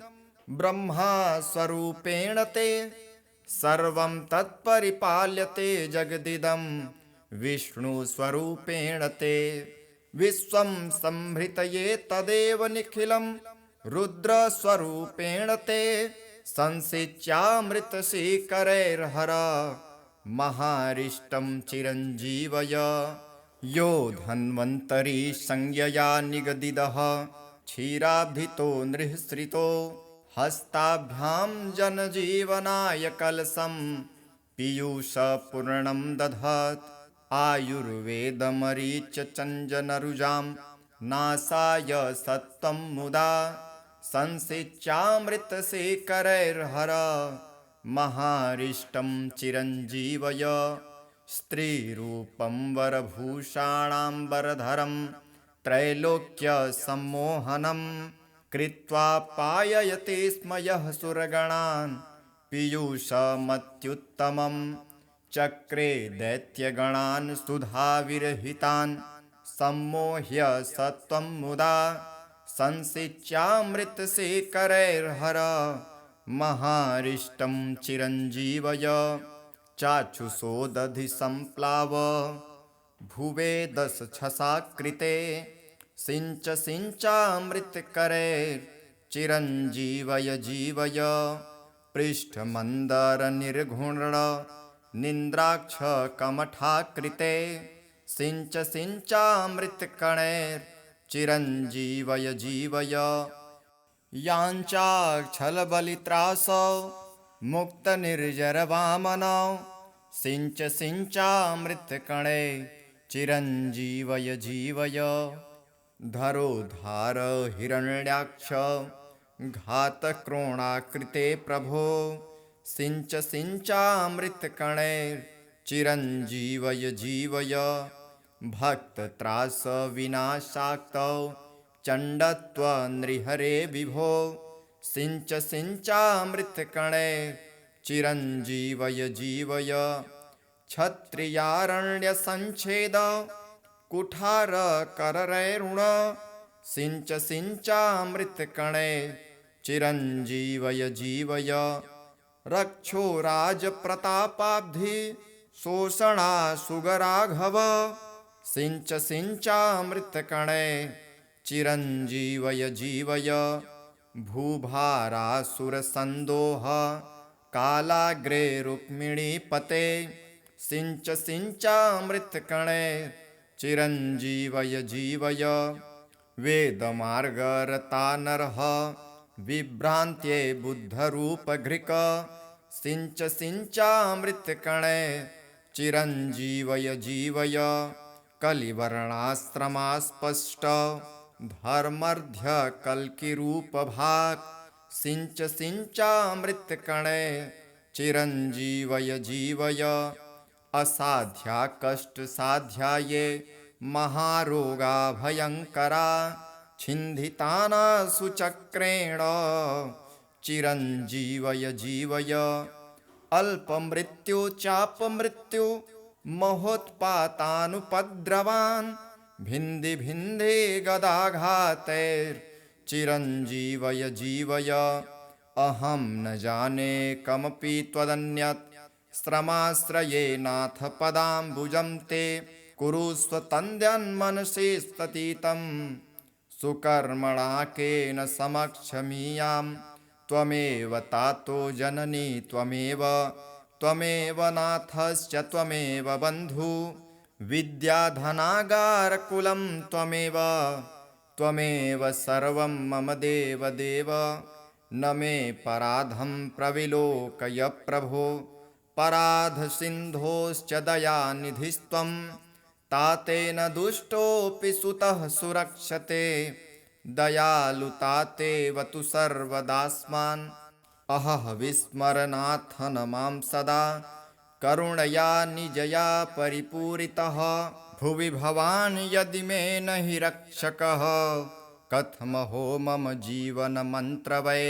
ब्रह्मा स्वरूपेण ते सर्वं तत्परिपाल्यते जगदिदं विष्णुस्वरूपेण ते। विश्वं संहृतये तदेव निखिलं रुद्रस्वरूपेण ते संसिच्यामृतशीकरैर्हर महारिष्टं चिरञ्जीवय। यो धन्वन्तरी संज्ञया निगदितः क्षीराब्धितो नृहृतो हस्ताभ्यां जनजीवनाय कलशं पीयूषपूर्णं दधत्। आयुर्वेदमरीचचञ्जनरुजां नासाय सत्त्वं मुदा संसिच्यामृतशेखरैर्हर महारिष्टं चिरञ्जीवय। स्त्रीरूपं वरभूषाणाम्बरधरं त्रैलोक्यसम्मोहनं कृत्वा पाययते स्म यः सुरगणान् पीयूषमत्युत्तमं। चक्रे दैत्यगणान् सुधाविरहितान् सम्मोह्य सत्त्वं मुदा संसिच्यामृतशेखरैर्हर महारिष्टं चिरञ्जीवय। चाक्षुषो दधि सम्प्लाव भुवे दशछसाकृते सिञ्चामृतकरैर्चिरञ्जीवय जीवय। पृष्ठमन्दरनिर्घुण निन्द्राक्षकमठाकृते सिञ्चामृतकणैर्चिरञ्जीवय जीवय। याञ्चाक्षलबलित्रासौ मुक्तनिर्जरवामनौ सिञ्चामृतकणे चिरञ्जीवय जीवय। धरोधार हिरण्याक्ष घातक्रोणाकृते प्रभो सिञ्चामृतकणैर्चिरञ्जीवय जीवय। भक्तत्रासविनाशाक्तौ चण्डत्वनृहरे विभो सिञ्चामृतकणैर्चिरञ्जीवय जीवय। क्षत्रियारण्यसञ्छेद कुठारकरैरुण सिञ्चामृतकणैर्चिरञ्जीवय जीवय। रक्षो राजप्रतापाब्धि शोषणासुगराघव सिञ्चामृतकणैर्चिरञ्जीवय जीवय। भूभारासुरसन्दोह कालाग्रे रुक्मिणीपते सिञ्चामृतकणैर्चिरञ्जीवय जीवय। वेदमार्गरता नरः विभ्रान्त्ये बुद्धरूपघृक सिञ्चामृतकणैर्चिरञ्जीवय जीवय। कलिवर्णाश्रमास्पष्ट धर्मर्ध्यकल्किरूपभाक् सिञ्चामृतकणैर्चिरञ्जीवय जीवय। असाध्या कष्टसाध्याये महारोगा भयङ्करा छिन्दितानासु चक्रेण चिरञ्जीवय जीवय। अल्पमृत्यु चापमृत्यु महोत्पातानुपद्रवान् भिन्धि भिन्धे गदाघातैर्चिरञ्जीवय जीवय। अहं न जाने कमपि त्वदन्यत् श्रमाश्रये नाथ पदाम्बुजं ते कुरुष्व तन्द्यन्मनसि स्थितं सुकर्मणाकेन समक्षमीयां त्वमेव तातो जननी त्वमेव नाथश्च त्वमेव बन्धु विद्याधनागारकुलं त्वमेव सर्वं मम देव न मे पराधं प्रविलोकय प्रभो पराधसिन्धोश्च दयानिधिस्त्वं तातेन दुष्टोऽपि सुतः सुरक्षते दयालुतातेव तु सर्वदास्मान् अहः विस्मरनाथ न मां सदा करुणया निजया परिपूरितः भुवि भवान् यदि मे न हि रक्षकः कथमहो मम जीवनमन्त्र वै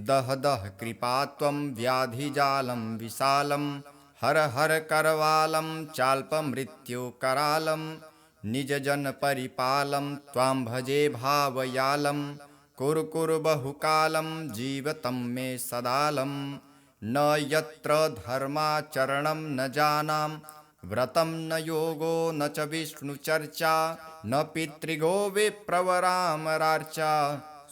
दह दह कृपा त्वं व्याधिजालं विशालं हर हर करवालं चाल्पमृत्युकरालं निजजनपरिपालं त्वां भजे भावयालं कुरु बहुकालं जीवतं मे सदालं न यत्र धर्माचरणं न जानां व्रतं न योगो न च विष्णुचर्चा न पितृगो विप्रवरामरार्चा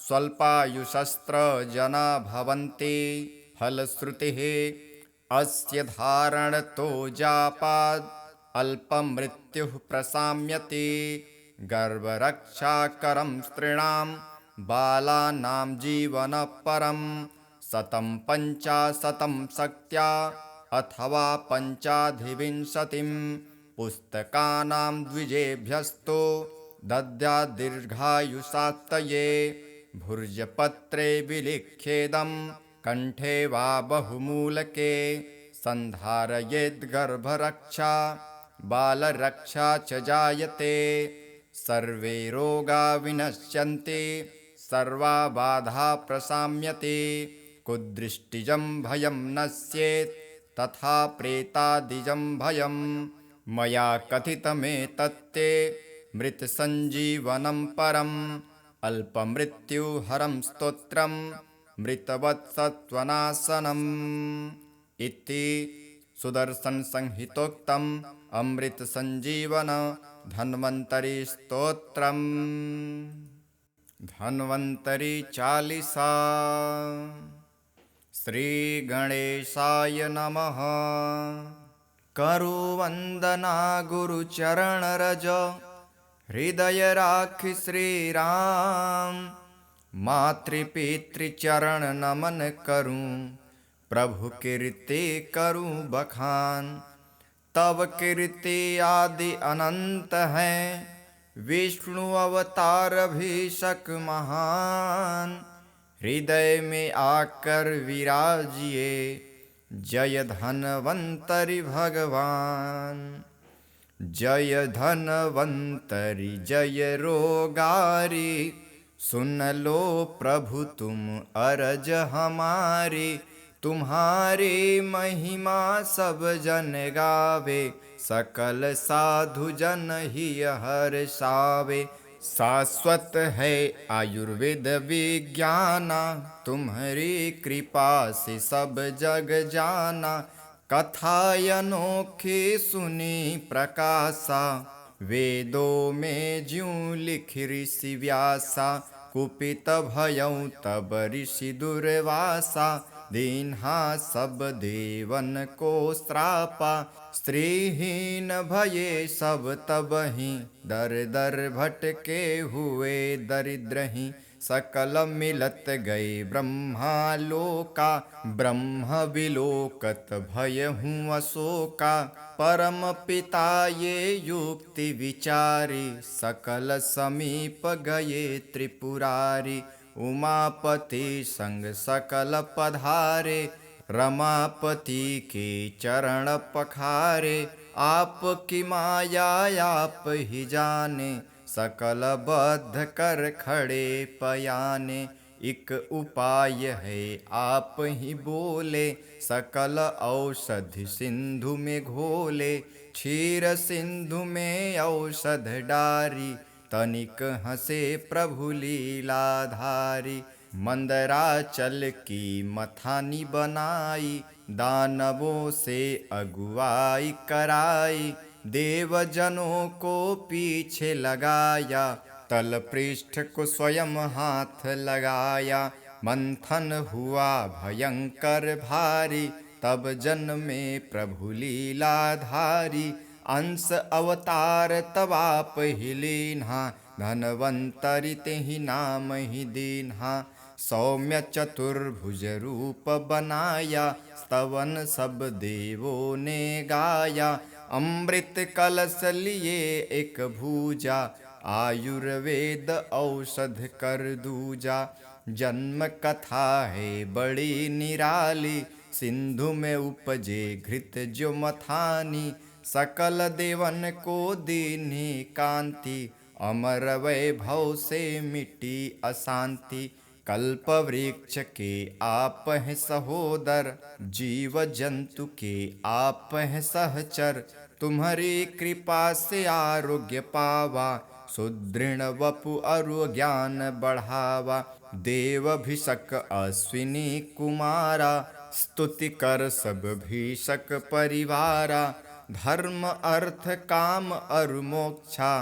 स्वल्पायुषस्त्रजना भवन्ति फलश्रुतिः अस्य धारणतो जापाद् अल्पमृत्युः प्रशाम्यति गर्भरक्षाकरं स्त्रीणां बालानां जीवनपरं शतं 50 शक्त्या अथवा 25 पुस्तकानां द्विजेभ्यस्तु दद्यात् दीर्घायुषात्तये भुर्जपत्रे विलिख्येदं कण्ठे वा बहुमूलके सन्धारयेद्गर्भरक्षा बालरक्षा च जायते सर्वे रोगा विनश्यन्ति सर्वा बाधा प्रशाम्यते कुदृष्टिजं भयं नश्येत् तथा प्रेतादिजं भयं मया कथितमेतत्ते मृतसञ्जीवनं परम् अल्पमृत्युहरं स्तोत्रं मृतवत्सत्वनाशनम् इति सुदर्शनसंहितोक्तम् अमृतसञ्जीवन धन्वन्तरी स्तोत्रम् धन्वन्तरी चालीसा। श्री गणेशाय नमः। करो वंदना गुरुचरणरज हृदय राखि श्री राम। मातृपितृचरण नमन करूं प्रभु कीर्ति करूं बखान। तब कीर्ति आदि अनंत है विष्णु अवतार अभिषेक महान। हृदय में आकर विराजिए जय धन्वन्तरि भगवान। जय धन्वन्तरि जय रोगारी सुन लो प्रभु तुम अरज हमारी। तुम्हारी महिमा सब जन गावे सकल साधु जन ही हर्षावे। शाश्वत है आयुर्वेद विज्ञाना तुम्हारी कृपा से सब जग जाना। कथाय अनोखी सुनी प्रकाशा वेदों में ज्यों लिखि ऋषि व्यासा। कुपित भयं तब ऋषि दुर्वासा दीन्हा सब देवन को श्रापा। स्त्रीहीन भये सब तबहि दर दर भटके हुए दरिद्रहि। सकल मिलत गए ब्रह्मा लोका ब्रह्म विलोकत भय हूँ अशोका। परम पिता ये युक्ति विचारी सकल समीप गए त्रिपुरारी। उमापति संग सकल पधारे रमापति के चरण पखारे। आपकी माया आप ही जाने सकल बद्ध कर खड़े पयाने। एक उपाय है आप ही बोले सकल औषधि सिंधु में घोले। क्षीर सिंधु में औषध डारी तनिक हंसे प्रभु लीलाधारी। मंदराचल की मथानी बनाई दानवों से अगुवाई कराई। देवजनों को पीछे लगाया, तल पृष्ठ को स्वयं हाथ लगाया। मंथन हुआ भयंकर भारी, तब जन्मे प्रभु लीलाधारी। अंश अवतार तब आप ही लीन्हा, धनवंतरि तेहि नाम ही दीन्हा। सौम्य चतुर्भुज रूप बनाया, स्तवन सब देवों ने गाया। अमृत कलश लिए एक भूजा, आयुर्वेद औषध कर दूजा। जन्म कथा है बड़ी निराली, सिंधु में उपजे घृत जो मथानी। सकल देवन को दीन्ही कांति, अमर वैभव से मिटी अशांति। कल्प वृक्ष के आप हैं सहोदर, जीव जंतु के आप हैं सहचर। तुम्हारी कृपा से आरोग्य पावा, सुदृढ़ वपु अरु ज्ञान बढ़ावा। देव भिषक अश्विनी कुमारा, स्तुति कर सब भीषक परिवारा। धर्म अर्थ काम अरु मोक्षा,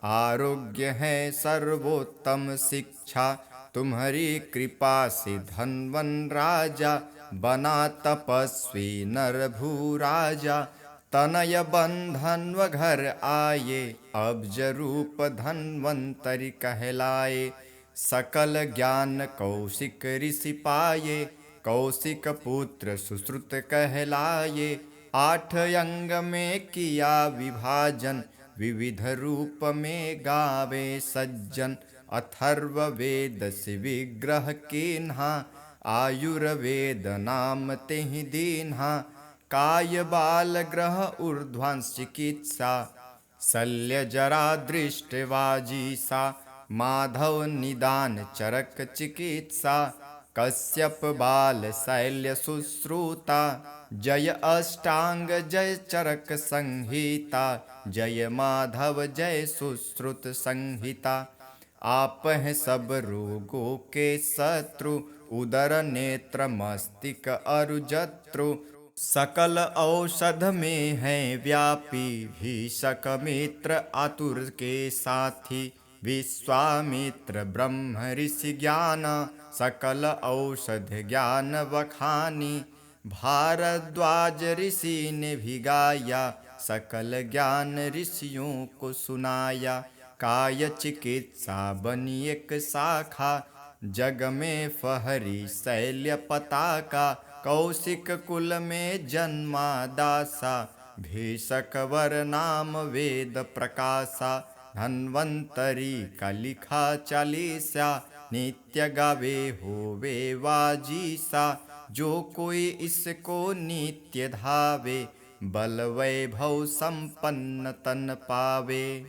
आरोग्य है सर्वोत्तम शिक्षा। तुम्हारी कृपा से धनवन राजा, बना तपस्वी नर भू राजा। तनय बंधन व घर आए, अब्ज रूप धन्वंतरि कहलाए। सकल ज्ञान कौशिक ऋषि पाए, कौशिक पुत्र सुश्रुत कहलाए। 8 अंग में किया विभाजन, विविध रूप में गावे सज्जन। अथर्व वेद से विग्रह कीन्हा, आयुर्वेद नाम तेहि दीन्हा। काय बाल ग्रह ऊर्ध्वांश चिकित्सा, शल्य जरा दृष्ट वाजीसा। माधव निदान चरक चिकित्सा, कश्यप बाल शैल्य शुश्रूता। जय अष्टांग जय चरक संहिता, जय माधव जय सुश्रुत संहिता। आप हैं सब रोगों के शत्रु, उदर नेत्र मस्तिष्क अरु जत्रु। सकल औषध में है व्यापी, भीषक मित्र आतुर के साथी। विश्वामित्र ब्रह्म ऋषि ज्ञान, सकल औषध ज्ञान बखानी। भारद्वाज ऋषि ने भी गाया, सकल ज्ञान ऋषियों को सुनाया। काय चिकित्सा बनी एक शाखा, जग में फहरी शैल्य पताका। कौशिक कुल में जन्मा दासा, भीषक वर नाम वेद प्रकाशा। धन्वंतरि का लिखा चालीसा, नित्य गावे होवे वाजीसा। जो कोई इसको नित्य धावे, बल वैभव संपन्न तन पावे।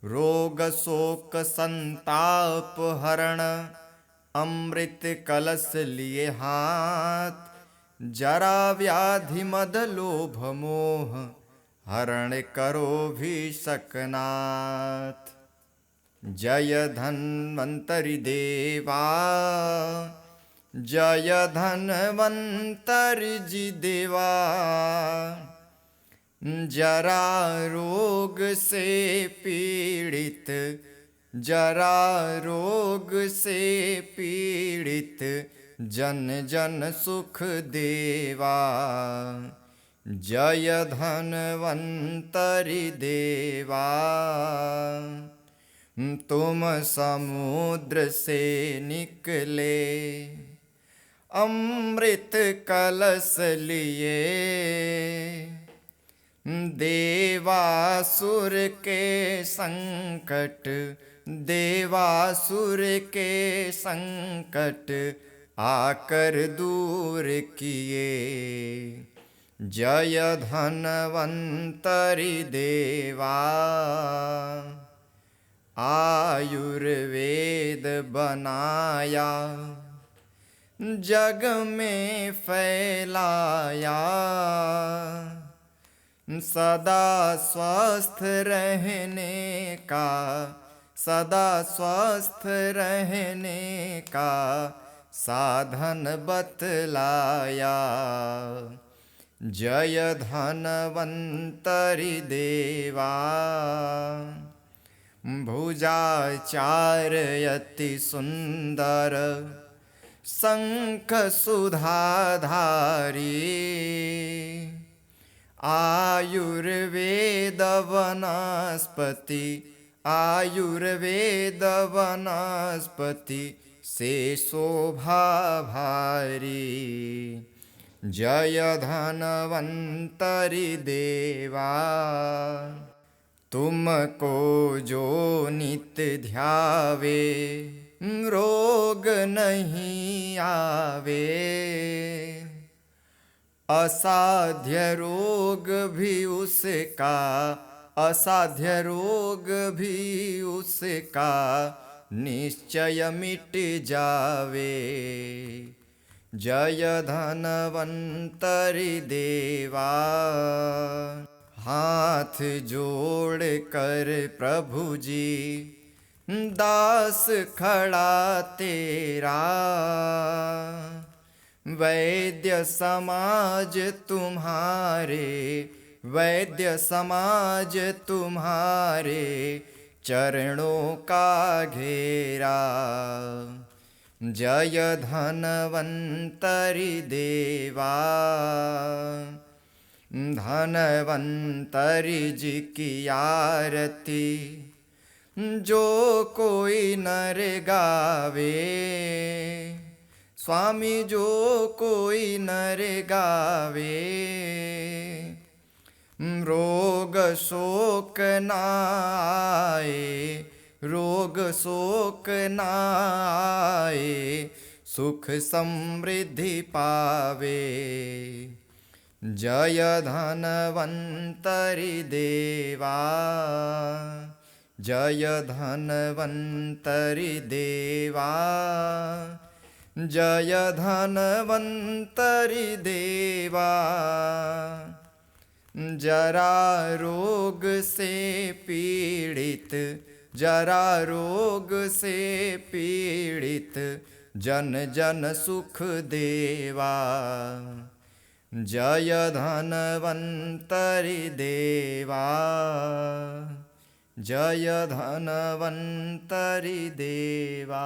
रोग शोक संताप हरण, अमृत कलश लिए हाथ। जरा व्याधि मद लोभ मोह, हरण करो भीषकनाथ। जय धन्वंतरि देवा, जय धन्वंतरि जी देवा। जरा रोग से पीड़ित, जरा रोग से पीड़ित, जन जन सुख देवा। जय धन्वंतरि देवा। तुम समुद्र से निकले, अमृत कलश लिए। देवासुर के संकट, देवासुर के संकट, आकर दूर किए। जय धन्वंतरि देवा। आयुर्वेद बनाया, जग में फैलाया। सदा स्वस्थ रहने का, सदा स्वस्थ रहने का साधन बतलाया। जय धन्वन्तरि देवा भुजाचार्यति सुन्दर शङ्ख सुधाधारी आयुर्वेद वनस्पति आयुर्वेद वनस्पति से शोभा भारी जय धन्वन्तरि देवा तुमको जो नित्य ध्यावे रोग नहीं आवे असाध्य रोग भी उसका असाध्य रोग भी उसका निश्चय मिट जावे जय धन्वन्तरि देवा हाथ जोड़ कर प्रभु जी दास खड़ा तेरा वैद्य समाज तुम्हारे वैद्य समाज तुम्हारे चरणों का घेरा जय धन्वन्तरि देवा धन्वन्तरि जी की आरती जो कोई नर गावे स्वामी जो कोई नर गावे रोग शोक नाए रोग शोक नाए सुख समृद्धि पावे जय धन्वन्तरि देवा जय धन्वन्तरि देवा जय धन्वन्तरि देवा जरा रोग से पीड़ित जरा रोग से पीड़ित जन जन सुख देवा जय धन्वन्तरि देवा जय धन्वन्तरि देवा।